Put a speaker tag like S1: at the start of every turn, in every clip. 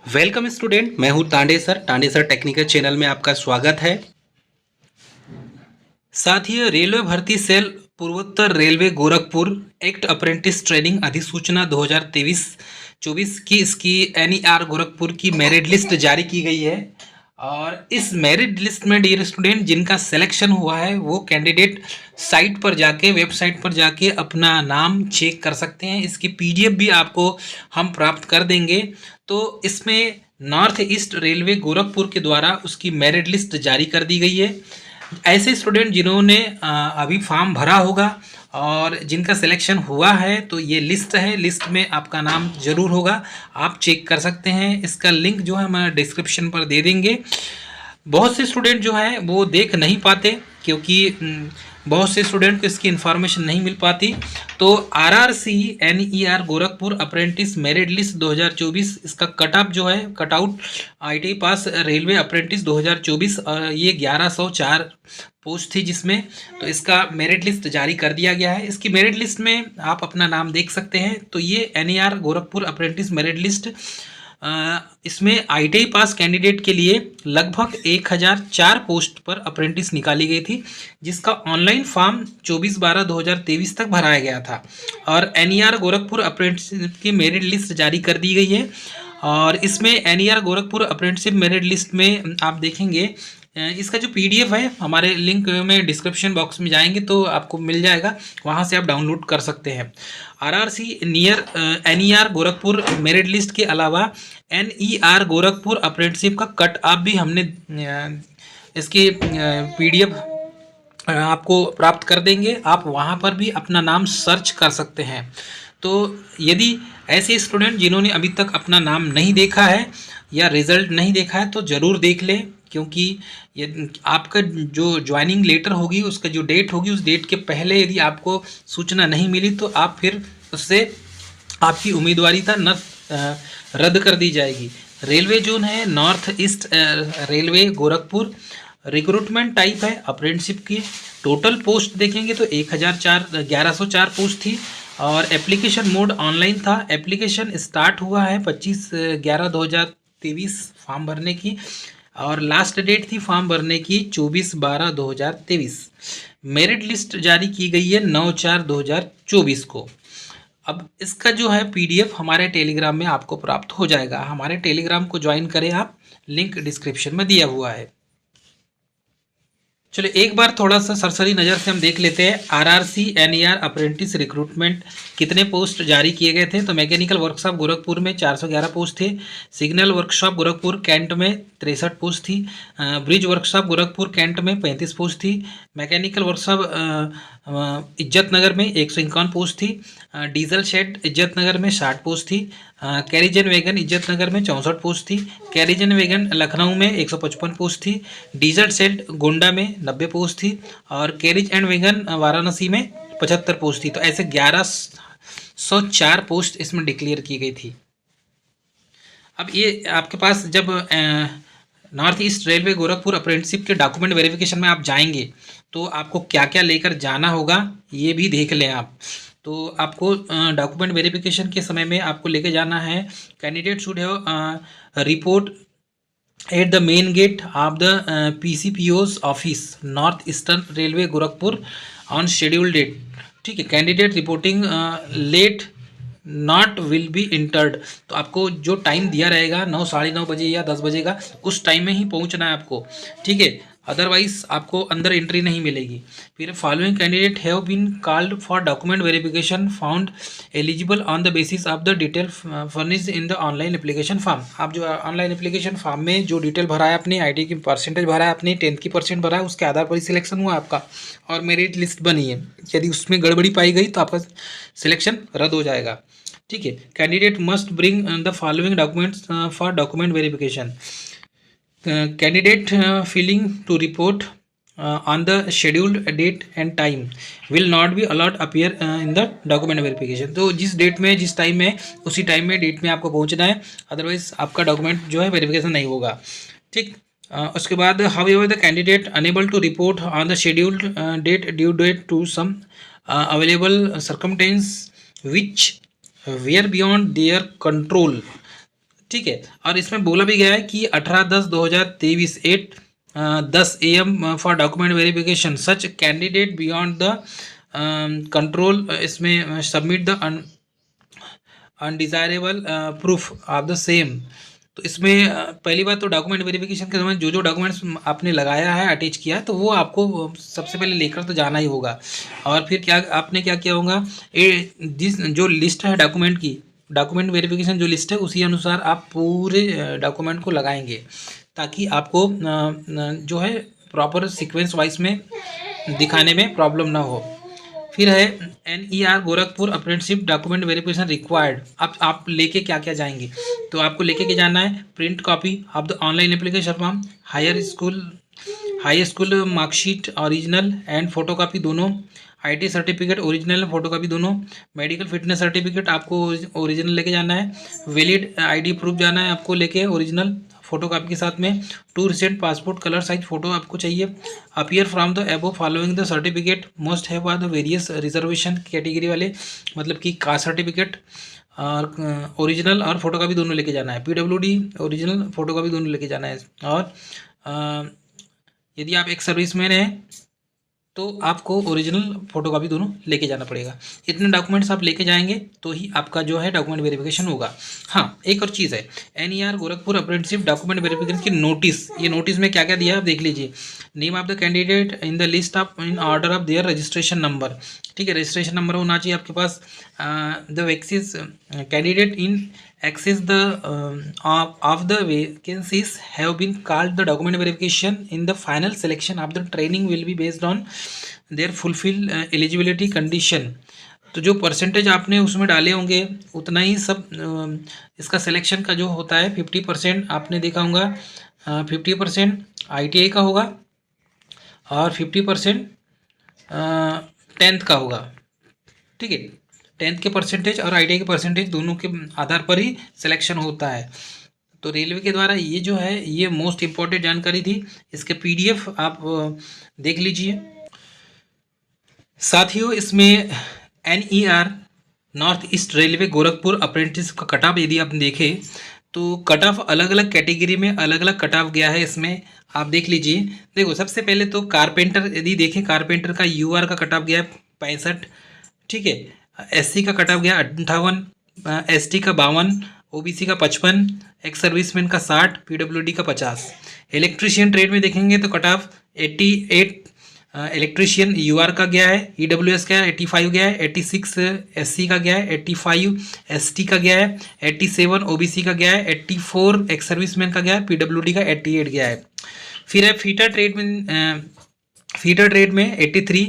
S1: Welcome student, मैं हूं Tande sir technical channel में आपका स्वागत है। साथियों, रेलवे भर्ती सेल पूर्वोत्तर railway Gorakhpur act apprentice training अधिसूचना 2023-24 की इसकी एनईआर गोरखपुर की मेरिट लिस्ट जारी की गई है। और इस मेरिट लिस्ट में डियर स्टूडेंट जिनका सिलेक्शन हुआ है वो कैंडिडेट साइट पर जाके वेबसाइट पर जाके अपना नाम चेक कर सकते हैं। इसकी पीडीएफ भी आपको हम प्राप्त कर देंगे। तो इसमें नॉर्थ ईस्ट रेलवे गोरखपुर के द्वारा उसकी मेरिट लिस्ट जारी कर दी गई है। ऐसे स्टूडेंट जिन्होंने अभी फॉर्म भरा होगा और जिनका सिलेक्शन हुआ है तो ये लिस्ट है, लिस्ट में आपका नाम ज़रूर होगा, आप चेक कर सकते हैं। इसका लिंक जो है हमारे डिस्क्रिप्शन पर दे देंगे। बहुत से स्टूडेंट जो है वो देख नहीं पाते क्योंकि बहुत से स्टूडेंट को इसकी इन्फॉर्मेशन नहीं मिल पाती। तो RRC NER Gorakhpur apprentice merit list 2024 इसका कट ऑफ जो है cut out ITI pass railway apprentice 2024 ये 1104 पोस्ट थी जिसमें, तो इसका मेरिट लिस्ट जारी कर दिया गया है। इसकी मेरिट लिस्ट में आप अपना नाम देख सकते हैं। तो ये NER Gorakhpur apprentice merit list इसमें आईटीआई पास कैंडिडेट के लिए लगभग 1004 पोस्ट पर अप्रेंटिस निकाली गई थी, जिसका ऑनलाइन फॉर्म 24/12/2023 तक भराया गया था। और एनईआर गोरखपुर अप्रेंटिसशिप की मेरिट लिस्ट जारी कर दी गई है। और इसमें NER Gorakhpur apprenticeship merit list में आप देखेंगे इसका जो पीडीएफ है हमारे लिंक में डिस्क्रिप्शन बॉक्स में जाएंगे तो आपको मिल जाएगा, वहाँ से आप डाउनलोड कर सकते हैं। RRC near NER Gorakhpur merit list के अलावा एनईआर गोरखपुर अप्रेंटिसशिप का कट ऑफ भी हमने इसकी पीडीएफ आपको प्राप्त कर देंगे। आप वहाँ पर भी अपना नाम सर्च कर सकते हैं। तो यदि ऐसे स्टूडेंट जिन्होंने अभी तक अपना नाम नहीं देखा है या रिज़ल्ट नहीं देखा है तो ज़रूर देख लें, क्योंकि ये आपका जो ज्वाइनिंग लेटर होगी उसका जो डेट होगी उस डेट के पहले यदि आपको सूचना नहीं मिली तो आप फिर उससे आपकी उम्मीदवारिता न रद्द कर दी जाएगी। रेलवे जोन है north east railway Gorakhpur. Recruitment type है अप्रेंटिसशिप की। टोटल पोस्ट देखेंगे तो 1104 पोस्ट थी। और एप्लीकेशन मोड ऑनलाइन था। एप्लीकेशन स्टार्ट हुआ है 25/11/2023 फॉर्म भरने की, और लास्ट डेट थी फॉर्म भरने की 24/12/2023। मेरिट लिस्ट जारी की गई है 9/4/2024 को। अब इसका जो है पीडीएफ हमारे टेलीग्राम में आपको प्राप्त हो जाएगा। हमारे टेलीग्राम को ज्वाइन करें आप, लिंक डिस्क्रिप्शन में दिया हुआ है। चलो एक बार थोड़ा सा सरसरी नज़र से हम देख लेते हैं आरआरसी एनईआर अप्रेंटिस रिक्रूटमेंट कितने पोस्ट जारी किए गए थे। तो मैकेनिकल वर्कशॉप गोरखपुर में 411 पोस्ट थे। सिग्नल वर्कशॉप गोरखपुर कैंट में 63 पोस्ट थी। ब्रिज वर्कशॉप गोरखपुर कैंट में 35 पोस्ट थी। मैकेनिकल वर्कशॉप इज्जत नगर में 151 पोस्ट थी। डीजल शेड इज्जत नगर में 60 पोस्ट थी। कैरिजन वैगन इज्जत नगर में 64 पोस्ट थी। कैरिजन वैगन लखनऊ में 155 पोस्ट थी। डीजल शेड गोंडा में 90 पोस्ट थी। और कैरिज एंड वैगन वाराणसी में 75 पोस्ट थी। तो ऐसे 1104 पोस्ट इसमें डिक्लेयर की गई थी। अब ये आपके पास जब north east railway Gorakhpur apprenticeship के डॉक्यूमेंट वेरिफिकेशन में आप जाएंगे तो आपको क्या क्या लेकर जाना होगा ये भी देख लें आप। तो आपको डॉक्यूमेंट वेरिफिकेशन के समय में आपको लेके जाना है, candidate should have report at the main gate of the PCPO's office North Eastern Railway Gorakhpur on schedule date. ठीक है, candidate reporting late not will be entertained. तो आपको जो टाइम दिया रहेगा 9, साढ़े 9 बजे या 10 बजे का, उस टाइम में ही पहुंचना है आपको। ठीक है, अदरवाइज आपको अंदर एंट्री नहीं मिलेगी। फिर following candidate have been called for document verification found eligible on the basis of the detail furnished in the online application form. आप जो ऑनलाइन एप्लीकेशन फॉर्म में जो डिटेल भरा है, अपनी आईटी की परसेंटेज भरा है, अपनी 10th की परसेंट भरा है, उसके आधार पर ही सिलेक्शन हुआ आपका और मेरिट लिस्ट बनी है। यदि उसमें गड़बड़ी पाई गई तो आपका सिलेक्शन रद्द हो जाएगा। ठीक है, candidate must bring the following documents for document verification. Candidate filling to report on the scheduled date and time will not be allowed appear in the document verification. तो जिस डेट में जिस टाइम में उसी टाइम में date में आपको पहुंचना है, अदरवाइज आपका डॉक्यूमेंट जो है वेरिफिकेशन नहीं होगा। ठीक, उसके बाद however the candidate unable to report on the scheduled date due date to some available circumstance which were beyond their control. ठीक है। और इसमें बोला भी गया है कि 18/10/2023 8:10 AM for document verification such candidate beyond the control इसमें submit the undesirable proof of the same. तो इसमें पहली बात तो डॉक्यूमेंट वेरिफिकेशन के समय जो जो डॉक्यूमेंट्स आपने लगाया है, अटैच किया है, तो वो आपको सबसे पहले लेकर तो जाना ही होगा। और फिर क्या आपने क्या किया होगा, जिस जो लिस्ट है डॉक्यूमेंट की, डॉक्यूमेंट वेरिफिकेशन जो लिस्ट है उसी अनुसार आप पूरे डॉक्यूमेंट को लगाएंगे, ताकि आपको जो है प्रॉपर सीक्वेंस वाइज में दिखाने में प्रॉब्लम ना हो। फिर है NER Gorakhpur apprenticeship document verification required. अब आप लेके क्या क्या जाएंगे, तो आपको लेके के जाना है print copy of the online application form, high school marksheet original and photocopy दोनों, IT सर्टिफिकेट ओरिजिनल फोटोकॉपी दोनों, मेडिकल फिटनेस सर्टिफिकेट आपको ओरिजिनल लेके जाना है, वैलिड ID प्रूफ जाना है आपको लेके ओरिजिनल फोटोकॉपी के साथ में, 2 recent passport colour size photo आपको चाहिए, अपीयर फ्रॉम द एबो following the certificate most have the various reservation category वाले, मतलब कि कास्ट सर्टिफिकेट और ओरिजिनल और फोटोकॉपी दोनों लेके जाना है, PWD ओरिजिनल फोटोकॉपी दोनों लेके जाना है। और यदि आप एक सर्विसमैन हैं तो आपको ओरिजिनल फोटोकॉपी दोनों लेके जाना पड़ेगा। इतने डॉक्यूमेंट्स आप लेके जाएंगे तो ही आपका जो है डॉक्यूमेंट वेरिफिकेशन होगा। हाँ, एक और चीज़ है, NER Gorakhpur apprenticeship document verification की नोटिस, ये नोटिस में क्या क्या दिया है आप देख लीजिए। Name of the candidate in the list of in order of their registration number, ठीक है, रजिस्ट्रेशन नंबर होना चाहिए आपके पास। द वैक्सीज candidate in access the of the vacancies have been called the document verification in the final selection of the training will be based on their fulfill eligibility condition। तो जो percentage आपने उसमें डाले होंगे उतना ही सब इसका सिलेक्शन का जो होता है 50% आपने देखा होगा, 50% ITI का होगा और 50% 10th का होगा, ठीक है। 10th के परसेंटेज और ITI के परसेंटेज दोनों के आधार पर ही सिलेक्शन होता है। तो रेलवे के द्वारा ये जो है ये मोस्ट इम्पॉर्टेंट जानकारी थी, इसके PDF आप देख लीजिए। साथियों, इसमें NER north east railway Gorakhpur apprentice का कट ऑफ यदि आप देखें तो कट ऑफ अलग अलग कैटेगरी में अलग अलग कट ऑफ गया है, इसमें आप देख लीजिए। देखो, सबसे पहले तो कारपेंटर यदि देखें, कारपेंटर का UR का कट ऑफ गया है 65, ठीक है। SC का कट ऑफ गया 58, ST का 52, OBC का 55, एक्स सर्विसमैन का 60, PWD का 50। इलेक्ट्रीशियन ट्रेड में देखेंगे तो कट ऑफ 88 इलेक्ट्रीशियन UR का गया है, EWS का 85 गया है, 86 SC का गया है, 85 ST का गया है, 87 OBC का गया है, 84 एक्स सर्विसमैन का गया है, PWD का 88 गया है। फिर है फीटर ट्रेड में 83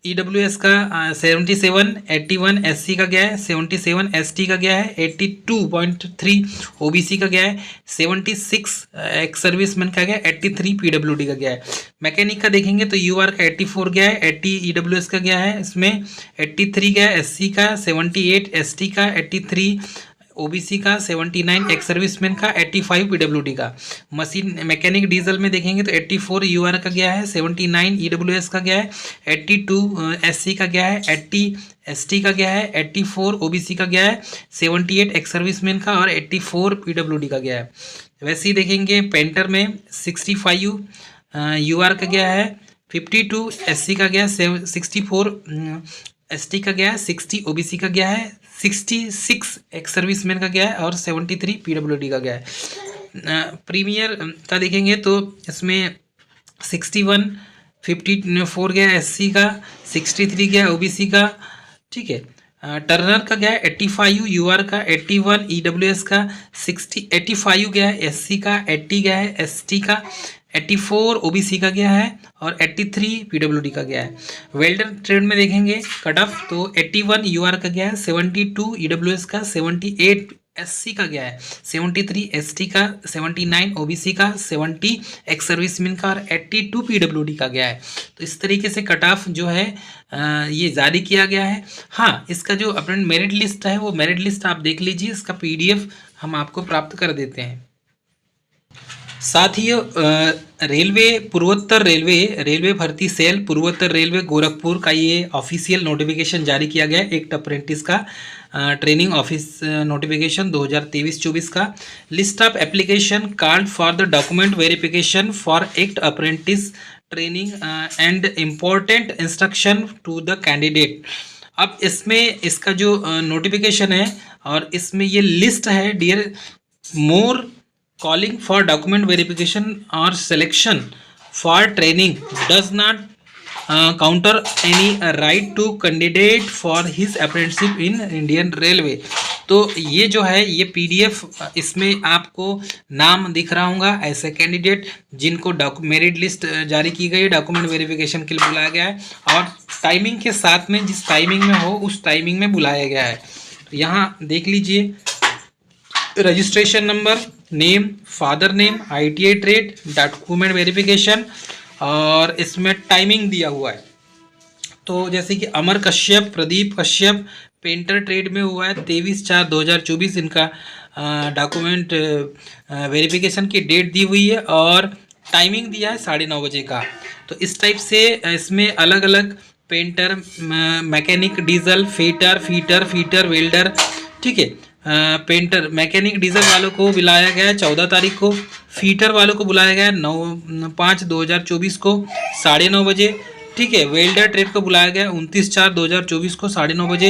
S1: EWS का 77, 81 SC का गया है, 77 ST का गया है, 82.3 OBC का गया है, 76 एक्स सर्विसमैन का गया है, 83 PWD का गया है। मैकेनिक का देखेंगे तो UR का 84 गया है, 80 EWS का गया है, इसमें 83 गया है SC का, 78 ST का, 83 OBC का, 79 एक्स सर्विसमैन का, 85 PWD का। मशीन मैकेनिक डीजल में देखेंगे तो 84 UR का गया है, 79 EWS का गया है, 82 SC का गया है, 80 ST का गया है, 84 OBC का गया है, 78 एक्स सर्विसमैन का और 84 PWD का गया है। वैसे ही देखेंगे पेंटर में 65 UR का गया है, 52 SC का गया है, 64 ST का गया है, 60 OBC का गया है, 66 एक्स सर्विसमैन का गया है और 73 PWD का गया है। प्रीमियर का देखेंगे तो इसमें 61 54 गया है SC का, 63 गया है OBC का, ठीक है। टर्नर का गया है 85 UR का, 81 EWS का, 85 गया है SC का, 80 गया है ST का, 84 OBC का गया है और 83 PWD का गया है। वेल्डर ट्रेड में देखेंगे कट ऑफ तो 81 UR का गया है, 72 EWS का, 78 SC का गया है, 73 ST का, 79 OBC का, 70 एक्स सर्विसमैन का और 82 PWD का गया है। तो इस तरीके से कट ऑफ जो है ये जारी किया गया है। हाँ, इसका जो अपना मेरिट लिस्ट है वो मेरिट लिस्ट आप देख लीजिए, इसका PDF हम आपको प्राप्त कर देते हैं। साथ ही रेलवे पूर्वोत्तर रेलवे भर्ती सेल पूर्वोत्तर रेलवे गोरखपुर का ये ऑफिशियल नोटिफिकेशन जारी किया गया है, एक्ट अप्रेंटिस का ट्रेनिंग ऑफिस नोटिफिकेशन 2023-24 का। List of application card for the document verification for act apprentice training and important instruction to the candidate. अब इसमें इसका जो नोटिफिकेशन है और इसमें ये लिस्ट है, dear more calling for document verification or selection for training does not counter any right to candidate for his apprenticeship in Indian Railway। तो ये जो है ये पीडीएफ, इसमें आपको नाम दिख रहा होगा ऐसे कैंडिडेट जिनको मेरिट लिस्ट जारी की गई, डॉक्यूमेंट वेरिफिकेशन के लिए बुलाया गया है और टाइमिंग के साथ में जिस टाइमिंग में हो उस टाइमिंग में बुलाया गया है। तो यहाँ देख लीजिए, registration number, name, father name, ITI trade, document verification और इसमें टाइमिंग दिया हुआ है। तो जैसे कि अमर कश्यप, प्रदीप कश्यप पेंटर ट्रेड में हुआ है 23/4/2024 इनका डॉक्यूमेंट वेरिफिकेशन की डेट दी हुई है और टाइमिंग दिया है 9:30 बजे का। तो इस टाइप से इसमें अलग अलग painter, mechanic, diesel, fitter welder, ठीक है, पेंटर, मैकेनिक, डीजल वालों को बुलाया गया है 14 तारीख को, फीटर वालों को बुलाया गया है 9/5/2024 को 9:30 बजे, ठीक है। वेल्डर ट्रेड को बुलाया गया 29/4/2024 को 9:30 बजे।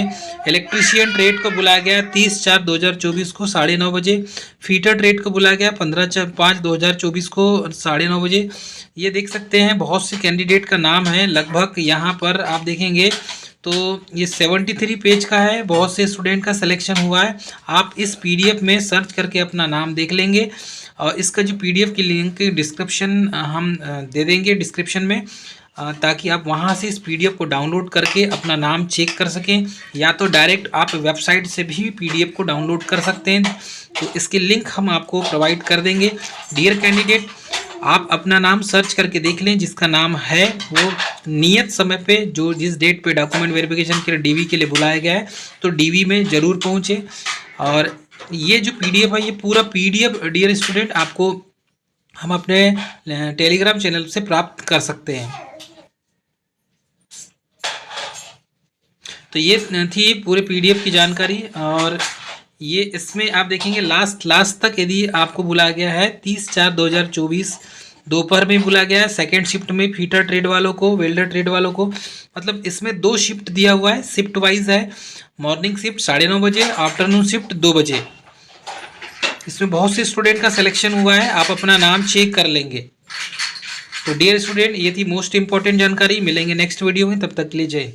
S1: इलेक्ट्रीशियन ट्रेड को बुलाया गया 30/4/2024 को 9:30 बजे। फीटर ट्रेड को बुलाया गया 15/5/2024 को 9:30 बजे। ये देख सकते हैं बहुत से कैंडिडेट का नाम है, लगभग यहाँ पर आप देखेंगे तो ये 73 पेज का है, बहुत से स्टूडेंट का सिलेक्शन हुआ है। आप इस पीडीएफ में सर्च करके अपना नाम देख लेंगे और इसका जो पीडीएफ की लिंक डिस्क्रिप्शन हम दे देंगे डिस्क्रिप्शन में, ताकि आप वहां से इस पीडीएफ को डाउनलोड करके अपना नाम चेक कर सकें, या तो डायरेक्ट आप वेबसाइट से भी पीडीएफ को डाउनलोड कर सकते हैं। तो इसकी लिंक हम आपको प्रोवाइड कर देंगे। डियर कैंडिडेट, आप अपना नाम सर्च करके देख लें, जिसका नाम है वो नियत समय पे जो जिस डेट पे डॉक्यूमेंट वेरिफिकेशन के लिए डीवी के लिए बुलाया गया है तो डीवी में ज़रूर पहुँचे। और ये जो पीडीएफ है, ये पूरा पीडीएफ डियर स्टूडेंट आपको हम अपने टेलीग्राम चैनल से प्राप्त कर सकते हैं। तो ये थी पूरे पीडीएफ की जानकारी और ये इसमें आप देखेंगे लास्ट तक यदि आपको बुलाया गया है 30/4/2024 दोपहर में बुलाया गया है। सेकेंड शिफ्ट में फीटर ट्रेड वालों को, वेल्डर ट्रेड वालों को, मतलब इसमें 2 शिफ्ट दिया हुआ है, शिफ्ट वाइज है। मॉर्निंग शिफ्ट 9:30 बजे, आफ्टरनून शिफ्ट 2 बजे। इसमें बहुत से स्टूडेंट का सिलेक्शन हुआ है, आप अपना नाम चेक कर लेंगे। तो डियर स्टूडेंट, ये थी मोस्ट इंपॉर्टेंट जानकारी। मिलेंगे नेक्स्ट वीडियो में, तब तक के लिए जय।